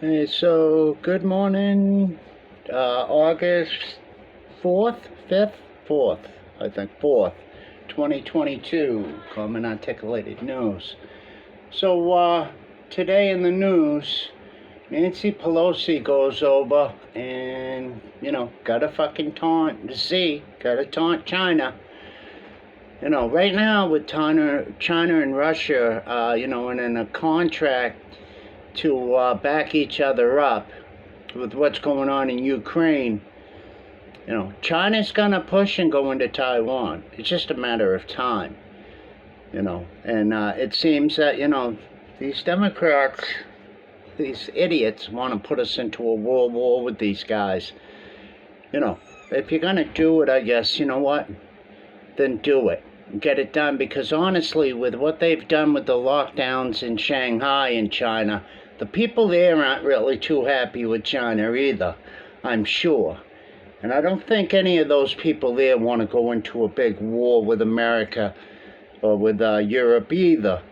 Hey, so good morning, August 4th, 5th, 4th, I think 4th, 2022, common articulated news. So, today in the news, Nancy Pelosi goes over and, gotta fucking taunt gotta taunt China. Right now with China and Russia, and in a contract to back each other up with what's going on in Ukraine, China's gonna push and go into Taiwan. It's just a matter of time, and it seems that, these Democrats, these idiots want to put us into a world war with these guys. If you're gonna do it, I guess, you know what, then do it. Get it done, because honestly, with what they've done with the lockdowns in Shanghai and China, the people there aren't really too happy with China either, I'm sure. And I don't think any of those people there want to go into a big war with America or with Europe either.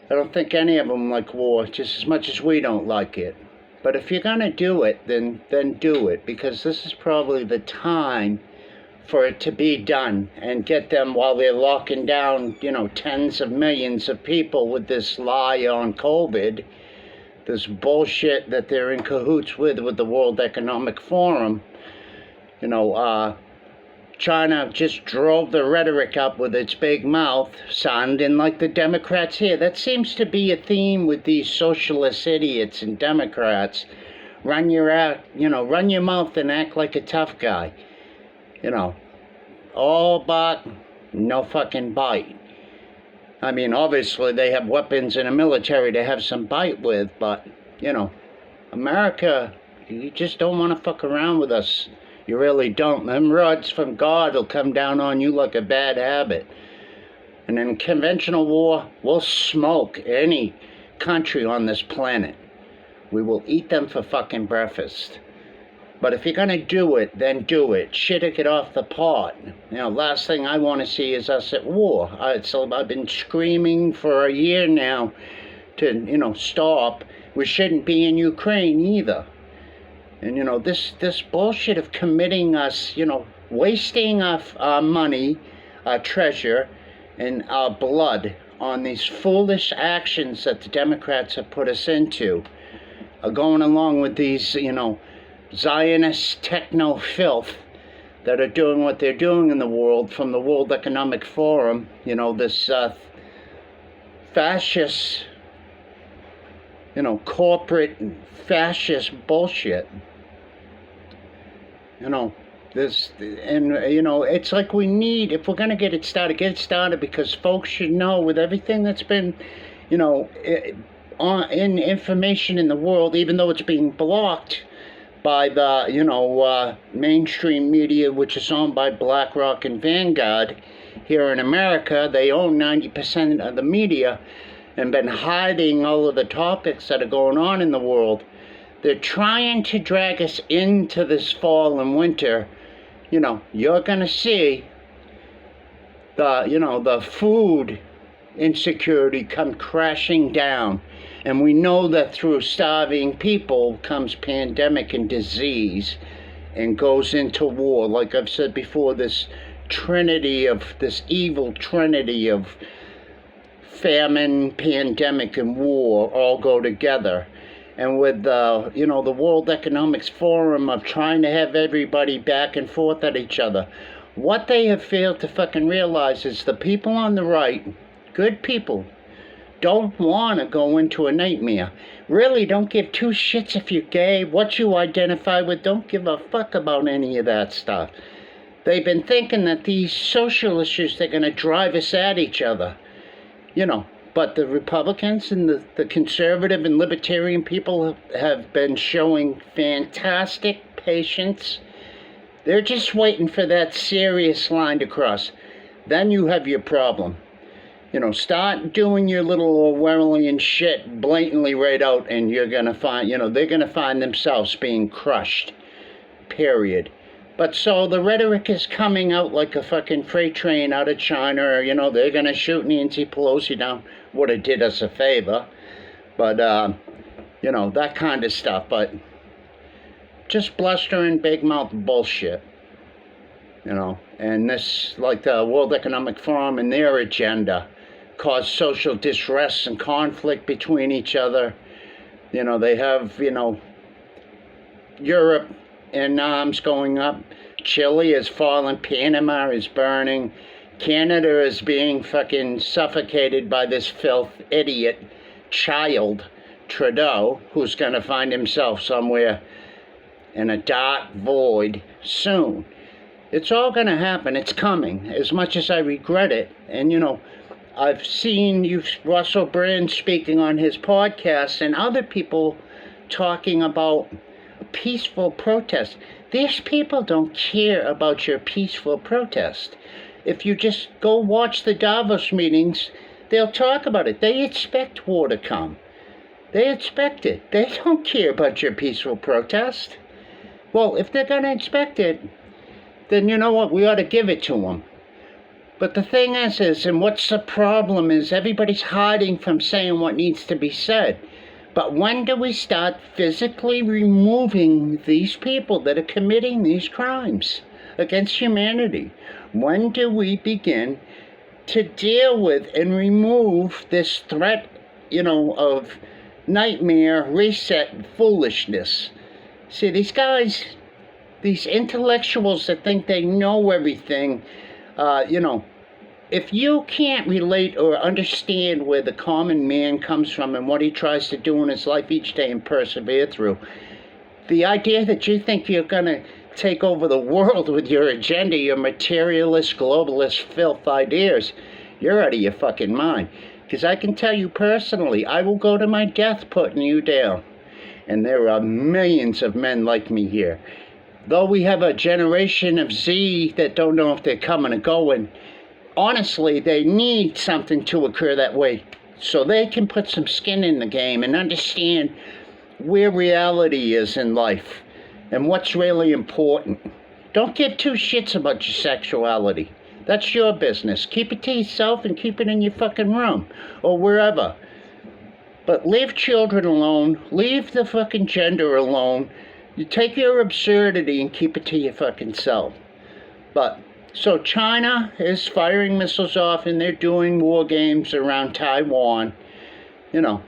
I don't think any of them like war just as much as we don't like it. But if you're going to do it, then do it, because this is probably the time for it to be done, and get them, while they're locking down, tens of millions of people with this lie on COVID, this bullshit that they're in cahoots with the World Economic Forum. China just drove the rhetoric up with its big mouth, sounding like the Democrats here. That seems to be a theme with these socialist idiots and Democrats. Run your mouth and act like a tough guy. All bark, no fucking bite. I mean, obviously they have weapons in the military to have some bite with, but, America, you just don't want to fuck around with us. You really don't. Them rods from God will come down on you like a bad habit. And in conventional war, we'll smoke any country on this planet. We will eat them for fucking breakfast. But if you're going to do it, then do it. Shit it, get off the pot. Last thing I want to see is us at war. So I've been screaming for a year now to, stop. We shouldn't be in Ukraine either. And, this bullshit of committing us, wasting our money, our treasure, and our blood on these foolish actions that the Democrats have put us into, going along with these, Zionist techno-filth that are doing what they're doing in the world, from the World Economic Forum, this fascist, corporate fascist bullshit. It's like we need, if we're going to get it started, because folks should know, with everything that's been, in information in the world, even though it's being blocked by the, mainstream media, which is owned by BlackRock and Vanguard. Here in America, they own 90% of the media and been hiding all of the topics that are going on in the world. They're trying to drag us into this fall and winter. You're going to see the food insecurity come crashing down. And we know that through starving people comes pandemic and disease, and goes into war. Like I've said before, this evil trinity of famine, pandemic, and war all go together. And with the World Economic Forum of trying to have everybody back and forth at each other, what they have failed to fucking realize is the people on the right, good people, don't want to go into a nightmare. Really don't give two shits if you're gay, what you identify with. Don't give a fuck about any of that stuff. They've been thinking that these social issues, they're going to drive us at each other. But the Republicans and the conservative and libertarian people have been showing fantastic patience. They're just waiting for that serious line to cross. Then you have your problem. Start doing your little Orwellian shit blatantly right out, and you're going to find, they're going to find themselves being crushed. Period. But so the rhetoric is coming out like a fucking freight train out of China, or, they're going to shoot Nancy Pelosi down. Would have did us a favor. But, you know, that kind of stuff. But just blustering, big mouth bullshit, you know. And this, like the World Economic Forum and their agenda, cause social distress and conflict between each other. You know, they have, you know, Europe in arms going up. Chile is falling. Panama is burning. Canada is being fucking suffocated by this filth idiot child, Trudeau, who's going to find himself somewhere in a dark void soon. It's all going to happen. It's coming, as much as I regret it. And, you know, I've seen Russell Brand speaking on his podcast and other people talking about a peaceful protest. These people don't care about your peaceful protest. If you just go watch the Davos meetings, they'll talk about it. They expect war to come. They expect it. They don't care about your peaceful protest. Well, if they're going to expect it, then you know what? We ought to give it to them. But the thing is, and what's the problem is, everybody's hiding from saying what needs to be said. But when do we start physically removing these people that are committing these crimes against humanity? When do we begin to deal with and remove this threat, you know, of nightmare, reset, foolishness? See, these guys, these intellectuals that think they know everything, you know, if you can't relate or understand where the common man comes from and what he tries to do in his life each day and persevere through, the idea that you think you're going to take over the world with your agenda, your materialist, globalist filth ideas, you're out of your fucking mind. Because I can tell you personally, I will go to my death putting you down. And there are millions of men like me here. Though we have a generation of Z that don't know if they're coming or going, honestly, they need something to occur that way so they can put some skin in the game and understand where reality is in life and what's really important. Don't give two shits about your sexuality. That's your business. Keep it to yourself and keep it in your fucking room or wherever. But leave children alone. Leave the fucking gender alone. You take your absurdity and keep it to your fucking self. But, so China is firing missiles off and they're doing war games around Taiwan. You know,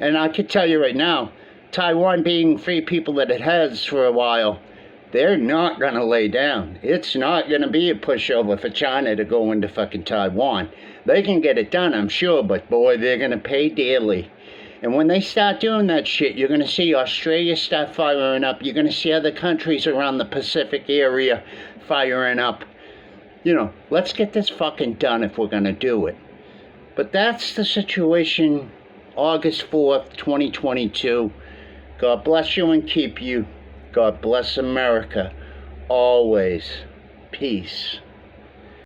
and I could tell you right now, Taiwan being free people that it has for a while, they're not going to lay down. It's not going to be a pushover for China to go into fucking Taiwan. They can get it done, I'm sure, but boy, they're going to pay dearly. And when they start doing that shit, you're going to see Australia start firing up. You're going to see other countries around the Pacific area firing up. You know, let's get this fucking done if we're going to do it. But that's the situation, August 4th, 2022. God bless you and keep you. God bless America. Always. Peace.